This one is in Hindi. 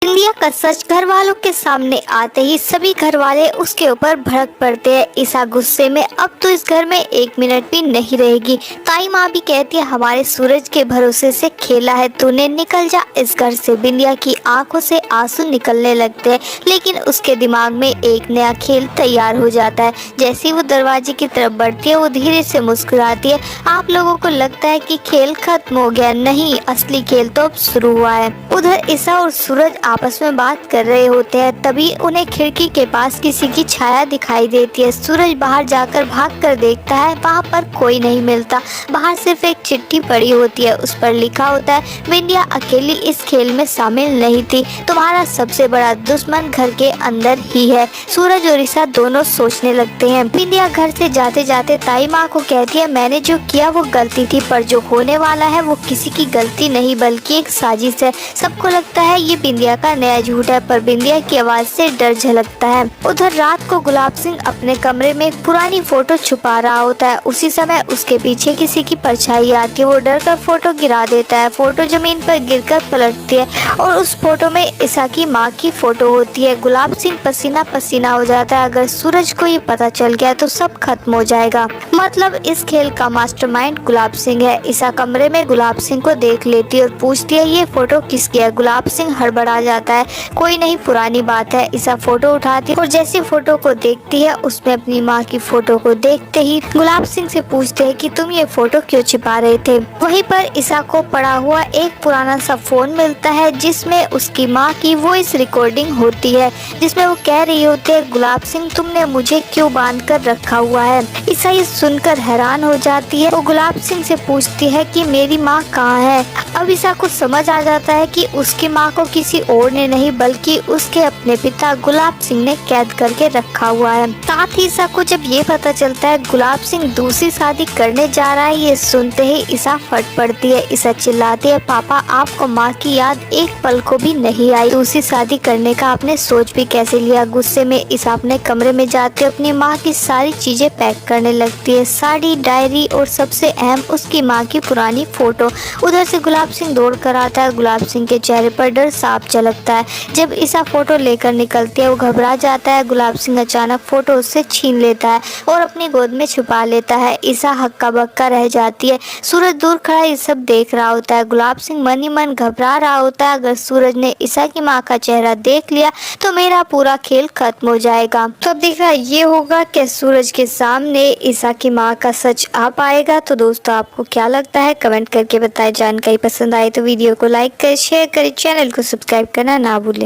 बिंदिया का सच घर वालों के सामने आते ही सभी घर वाले उसके ऊपर भड़क पड़ते हैं। ईसा गुस्से में अब तो इस घर में 1 मिनट भी नहीं रहेगी। ताई माँ भी कहती है हमारे सूरज के भरोसे से खेला है तूने, निकल जा इस घर से। बिंदिया की आंखों से आंसू निकलने लगते हैं, लेकिन उसके दिमाग में एक नया खेल तैयार हो जाता है। जैसे ही वो दरवाजे की तरफ बढ़ती है वो धीरे से मुस्कुराती है। आप लोगों को लगता है कि खेल खत्म हो गया, नहीं, असली खेल तो अब शुरू हुआ है। उधर ईसा और सूरज आपस में बात कर रहे होते हैं, तभी उन्हें खिड़की के पास किसी की छाया दिखाई देती है। सूरज बाहर जाकर भाग कर देखता है, वहाँ पर कोई नहीं मिलता। बाहर सिर्फ एक चिट्ठी पड़ी होती है, उस पर लिखा होता है बिंदिया अकेली इस खेल में शामिल नहीं थी, तुम्हारा सबसे बड़ा दुश्मन घर के अंदर ही है। सूरज और ईसा दोनों सोचने लगते हैं। बिंदिया घर से जाते जाते ताई माँ को कहती है मैंने जो किया वो गलती थी, पर जो होने वाला है वो किसी की गलती नहीं बल्कि एक साजिश है। सबको लगता है ये बिंदिया का नया झूठ है, पर बिंदिया की आवाज से डर झलकता है। उधर रात को गुलाब सिंह अपने कमरे में एक पुरानी फोटो छुपा रहा होता है। उसी समय उसके पीछे किसी की परछाई आती है, वो डर कर फोटो गिरा देता है। फोटो जमीन पर गिरकर पलटती है और उस फोटो में ईसा की माँ की फोटो होती है। गुलाब सिंह पसीना पसीना हो जाता है। अगर सूरज को ये पता चल गया तो सब खत्म हो जाएगा। मतलब इस खेल का मास्टरमाइंड गुलाब सिंह है। ईसा कमरे में गुलाब सिंह को देख लेती है और पूछती है ये फोटो किसकी है। गुलाब सिंह हड़बड़ा जाता है, कोई नहीं, पुरानी बात है। ईसा फोटो उठाती है और जैसे फोटो को देखती है उसमें अपनी माँ की फोटो को देखते ही गुलाब सिंह से पूछते हैं कि तुम ये फोटो क्यों छिपा रहे थे। वहीं पर ईसा को पड़ा हुआ एक पुराना सा फोन मिलता है जिसमें उसकी माँ की वॉइस रिकॉर्डिंग होती है, जिसमें वो कह रही होती है गुलाब सिंह तुमने मुझे क्यों बांध कर रखा हुआ है। ईसा ये सुनकर हैरान हो जाती है। वो गुलाब सिंह से पूछती है कि मेरी माँ कहाँ है। अब ईसा को समझ आ जाता है कि उसकी माँ को किसी और ने नहीं बल्कि उसके अपने पिता गुलाब सिंह ने कैद करके रखा हुआ है। साथ ही ईसा को जब ये पता चलता है गुलाब सिंह दूसरी शादी करने जा रहा है, ये सुनते ही ईसा फट पड़ती है। ईसा चिल्लाती है पापा आपको माँ की याद एक पल को भी नहीं आई, दूसरी शादी करने का आपने सोच भी कैसे लिया। गुस्से में ईसा अपने कमरे में जाते अपनी माँ की सारी चीजें पैक करने लगती है, साड़ी, डायरी और सबसे अहम उसकी माँ की पुरानी फोटो। उधर से गुलाब सिंह दौड़ कर आता है। गुलाब सिंह के चेहरे पर डर साफ झलकता है। जब ईसा फोटो लेकर निकलती है वो घबरा जाता है। गुलाब सिंह अचानक फोटो उससे छीन लेता है और अपनी गोद में छुपा लेता है। ईसा हक्का बक्का रह जाती है। सूरज दूर खड़ा ये सब देख रहा होता है। गुलाब सिंह मन ही मन घबरा रहा होता है, अगर सूरज ने ईसा की माँ का चेहरा देख लिया तो मेरा पूरा खेल खत्म हो जाएगा। तो अब देख रहा ये होगा कि सूरज के सामने ईसा की माँ का सच आ पाएगा। तो दोस्तों आपको क्या लगता है कमेंट करके बताएं। जानकारी पसंद आए तो वीडियो को लाइक करें, शेयर करें, चैनल को सब्सक्राइब करना ना भूलें।